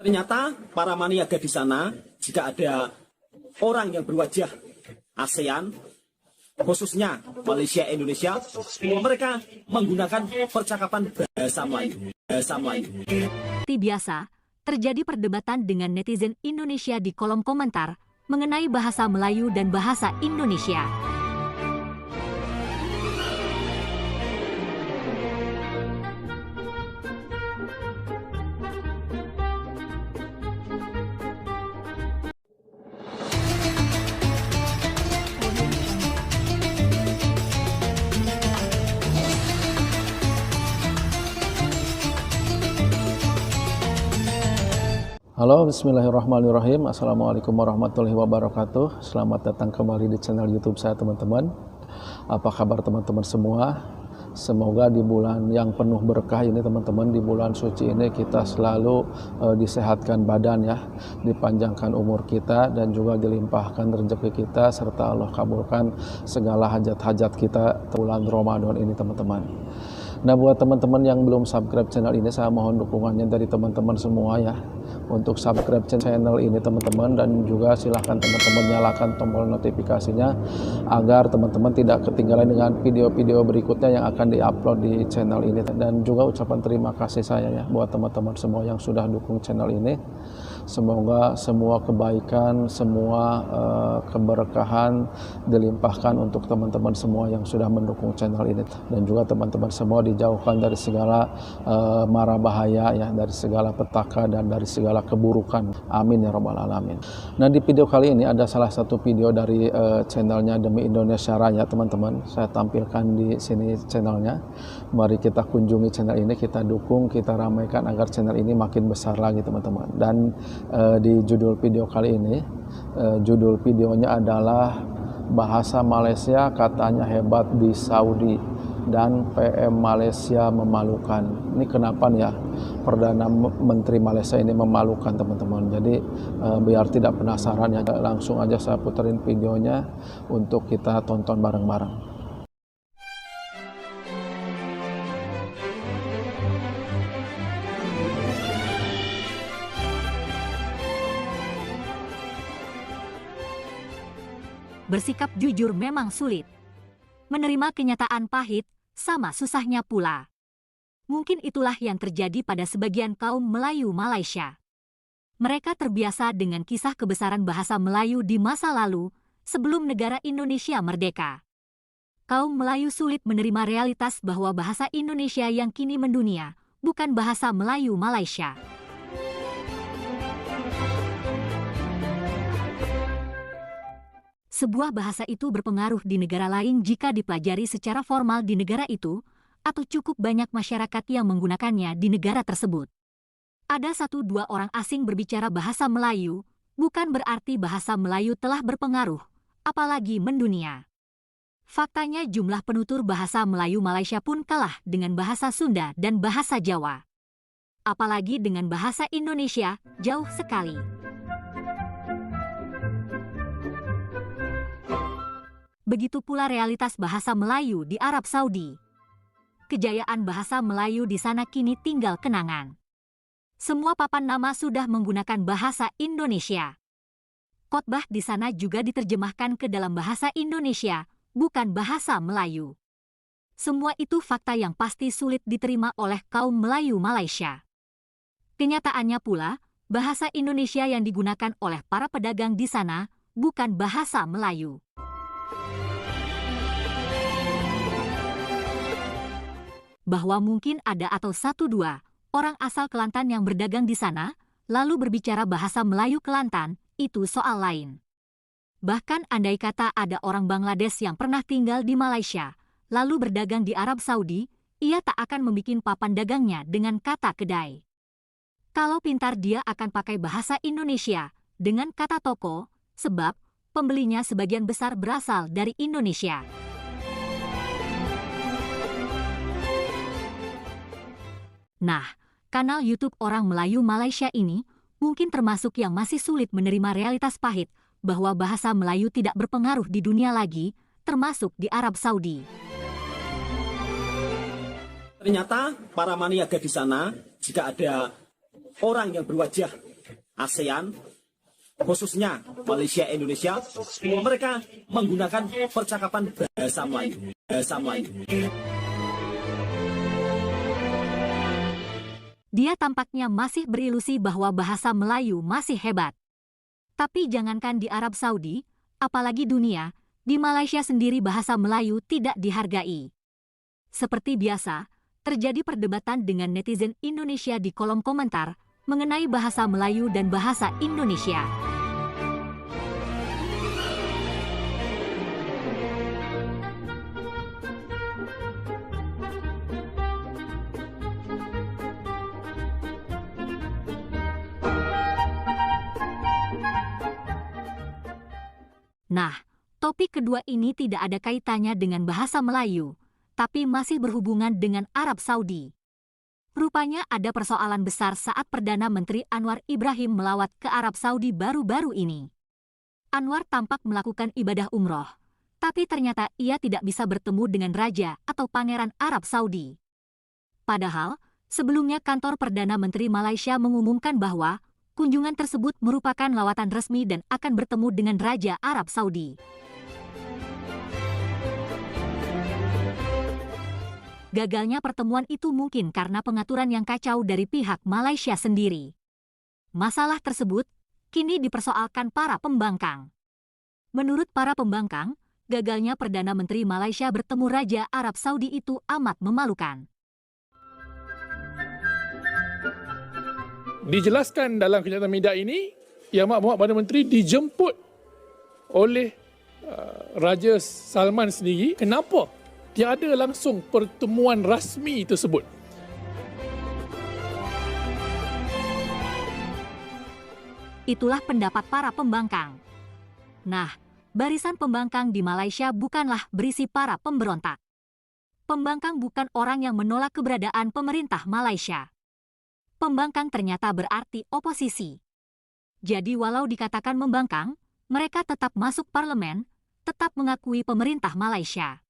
Ternyata para maniaga di sana, jika ada orang yang berwajah ASEAN, khususnya Malaysia, Indonesia, mereka menggunakan percakapan bahasa Melayu. Seperti biasa, terjadi perdebatan dengan netizen Indonesia di kolom komentar mengenai bahasa Melayu dan bahasa Indonesia. Halo, bismillahirrahmanirrahim. Assalamualaikum warahmatullahi wabarakatuh. Selamat datang kembali di channel YouTube saya, teman-teman. Apa kabar teman-teman semua? Semoga di bulan yang penuh berkah ini, teman-teman, di bulan suci ini kita selalu disehatkan badan ya, dipanjangkan umur kita, dan juga dilimpahkan rezeki kita, serta Allah kabulkan segala hajat-hajat kita bulan Ramadan ini, teman-teman. Nah, buat teman-teman yang belum subscribe channel ini, saya mohon dukungannya dari teman-teman semua ya, untuk subscribe channel ini, teman-teman, dan juga silahkan teman-teman nyalakan tombol notifikasinya agar teman-teman tidak ketinggalan dengan video-video berikutnya yang akan diupload di channel ini. Dan juga ucapan terima kasih saya ya buat teman-teman semua yang sudah dukung channel ini. Semoga semua kebaikan, semua keberkahan dilimpahkan untuk teman-teman semua yang sudah mendukung channel ini, dan juga teman-teman semua dijauhkan dari segala mara bahaya ya, dari segala petaka dan dari segala keburukan. Amin ya rabbal alamin. Nah, di video kali ini ada salah satu video dari channelnya Demi Indonesia Raya, teman-teman. Saya tampilkan di sini channelnya. Mari kita kunjungi channel ini, kita dukung, kita ramaikan agar channel ini makin besar lagi, teman-teman. Dan di judul video kali ini, judul videonya adalah bahasa Malaysia katanya hebat di Saudi dan PM Malaysia memalukan. Ini kenapa nih ya Perdana Menteri Malaysia ini memalukan, teman-teman? Jadi biar tidak penasaran ya, langsung aja saya puterin videonya untuk kita tonton bareng-bareng. Bersikap jujur memang sulit. Menerima kenyataan pahit sama susahnya pula. Mungkin itulah yang terjadi pada sebagian kaum Melayu Malaysia. Mereka terbiasa dengan kisah kebesaran bahasa Melayu di masa lalu sebelum negara Indonesia merdeka. Kaum Melayu sulit menerima realitas bahwa bahasa Indonesia yang kini mendunia bukan bahasa Melayu Malaysia. Sebuah bahasa itu berpengaruh di negara lain jika dipelajari secara formal di negara itu, atau cukup banyak masyarakat yang menggunakannya di negara tersebut. Ada 1-2 orang asing berbicara bahasa Melayu, bukan berarti bahasa Melayu telah berpengaruh, apalagi mendunia. Faktanya jumlah penutur bahasa Melayu Malaysia pun kalah dengan bahasa Sunda dan bahasa Jawa. Apalagi dengan bahasa Indonesia, jauh sekali. Begitu pula realitas bahasa Melayu di Arab Saudi. Kejayaan bahasa Melayu di sana kini tinggal kenangan. Semua papan nama sudah menggunakan bahasa Indonesia. Khotbah di sana juga diterjemahkan ke dalam bahasa Indonesia, bukan bahasa Melayu. Semua itu fakta yang pasti sulit diterima oleh kaum Melayu Malaysia. Kenyataannya pula, bahasa Indonesia yang digunakan oleh para pedagang di sana bukan bahasa Melayu. Bahwa mungkin ada atau 1-2 orang asal Kelantan yang berdagang di sana, lalu berbicara bahasa Melayu Kelantan, itu soal lain. Bahkan andai kata ada orang Bangladesh yang pernah tinggal di Malaysia, lalu berdagang di Arab Saudi, ia tak akan membuat papan dagangnya dengan kata kedai. Kalau pintar dia akan pakai bahasa Indonesia dengan kata toko, sebab pembelinya sebagian besar berasal dari Indonesia. Nah, kanal YouTube orang Melayu Malaysia ini mungkin termasuk yang masih sulit menerima realitas pahit bahwa bahasa Melayu tidak berpengaruh di dunia lagi, termasuk di Arab Saudi. Ternyata para maniaga di sana, jika ada orang yang berwajah ASEAN, khususnya Malaysia, Indonesia, mereka menggunakan percakapan bahasa Melayu. Dia tampaknya masih berilusi bahwa bahasa Melayu masih hebat. Tapi jangankan di Arab Saudi, apalagi dunia, di Malaysia sendiri bahasa Melayu tidak dihargai. Seperti biasa, terjadi perdebatan dengan netizen Indonesia di kolom komentar mengenai bahasa Melayu dan bahasa Indonesia. Nah, topik kedua ini tidak ada kaitannya dengan bahasa Melayu, tapi masih berhubungan dengan Arab Saudi. Rupanya ada persoalan besar saat Perdana Menteri Anwar Ibrahim melawat ke Arab Saudi baru-baru ini. Anwar tampak melakukan ibadah umroh, tapi ternyata ia tidak bisa bertemu dengan Raja atau Pangeran Arab Saudi. Padahal, sebelumnya kantor Perdana Menteri Malaysia mengumumkan bahwa kunjungan tersebut merupakan lawatan resmi dan akan bertemu dengan Raja Arab Saudi. Gagalnya pertemuan itu mungkin karena pengaturan yang kacau dari pihak Malaysia sendiri. Masalah tersebut kini dipersoalkan para pembangkang. Menurut para pembangkang, gagalnya Perdana Menteri Malaysia bertemu Raja Arab Saudi itu amat memalukan. Dijelaskan dalam kenyataan media ini, Yang Amat Perdana Menteri dijemput oleh Raja Salman sendiri. Kenapa tiada langsung pertemuan rasmi tersebut? Itulah pendapat para pembangkang. Nah, barisan pembangkang di Malaysia bukanlah berisi para pemberontak. Pembangkang bukan orang yang menolak keberadaan pemerintah Malaysia. Pembangkang ternyata berarti oposisi. Jadi walau dikatakan membangkang, mereka tetap masuk parlemen, tetap mengakui pemerintah Malaysia.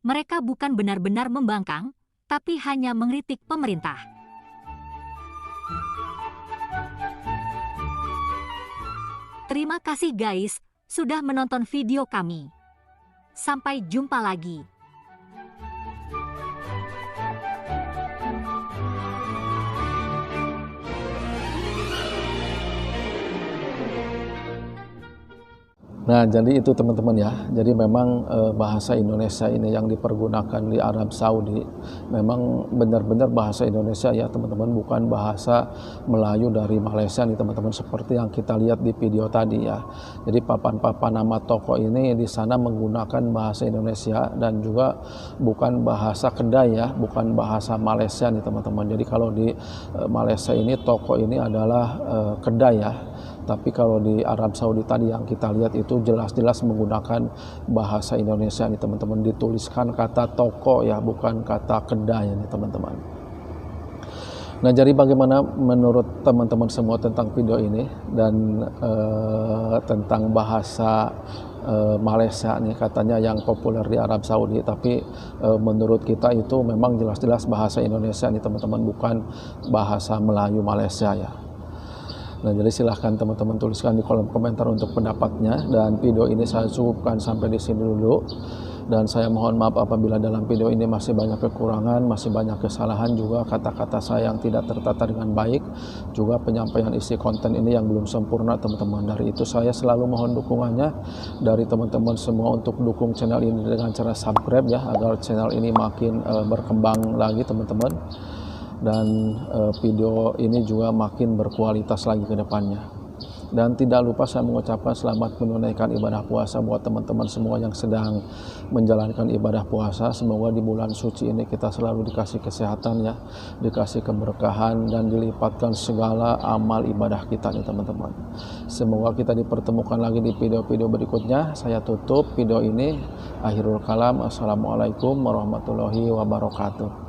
Mereka bukan benar-benar membangkang, tapi hanya mengkritik pemerintah. Terima kasih guys, sudah menonton video kami. Sampai jumpa lagi. Nah, jadi itu teman-teman ya. Jadi memang bahasa Indonesia ini yang dipergunakan di Arab Saudi memang benar-benar bahasa Indonesia ya teman-teman, bukan bahasa Melayu dari Malaysia nih teman-teman, seperti yang kita lihat di video tadi ya. Jadi papan-papan nama toko ini di sana menggunakan bahasa Indonesia dan juga bukan bahasa Kedai ya, bukan bahasa Malaysia nih teman-teman. Jadi kalau di Malaysia ini toko ini adalah kedai ya. Tapi kalau di Arab Saudi tadi yang kita lihat itu jelas-jelas menggunakan bahasa Indonesia nih teman-teman, dituliskan kata toko ya, bukan kata kedai nih teman-teman. Nah, jadi bagaimana menurut teman-teman semua tentang video ini dan tentang bahasa Malaysia nih katanya yang populer di Arab Saudi, tapi menurut kita itu memang jelas-jelas bahasa Indonesia nih teman-teman, bukan bahasa Melayu Malaysia ya. Nah, jadi silahkan teman-teman tuliskan di kolom komentar untuk pendapatnya, dan video ini saya cukupkan sampai di sini dulu. Dan saya mohon maaf apabila dalam video ini masih banyak kekurangan, masih banyak kesalahan, juga kata-kata saya yang tidak tertata dengan baik, juga penyampaian isi konten ini yang belum sempurna teman-teman. Dari itu saya selalu mohon dukungannya dari teman-teman semua untuk dukung channel ini dengan cara subscribe ya, agar channel ini makin berkembang lagi teman-teman. Dan video ini juga makin berkualitas lagi ke depannya. Dan tidak lupa saya mengucapkan selamat menunaikan ibadah puasa buat teman-teman semua yang sedang menjalankan ibadah puasa. Semoga di bulan suci ini kita selalu dikasih kesehatan ya, dikasih keberkahan dan dilipatkan segala amal ibadah kita nih teman-teman. Semoga kita dipertemukan lagi di video-video berikutnya. Saya tutup video ini. Akhirul kalam. Assalamualaikum warahmatullahi wabarakatuh.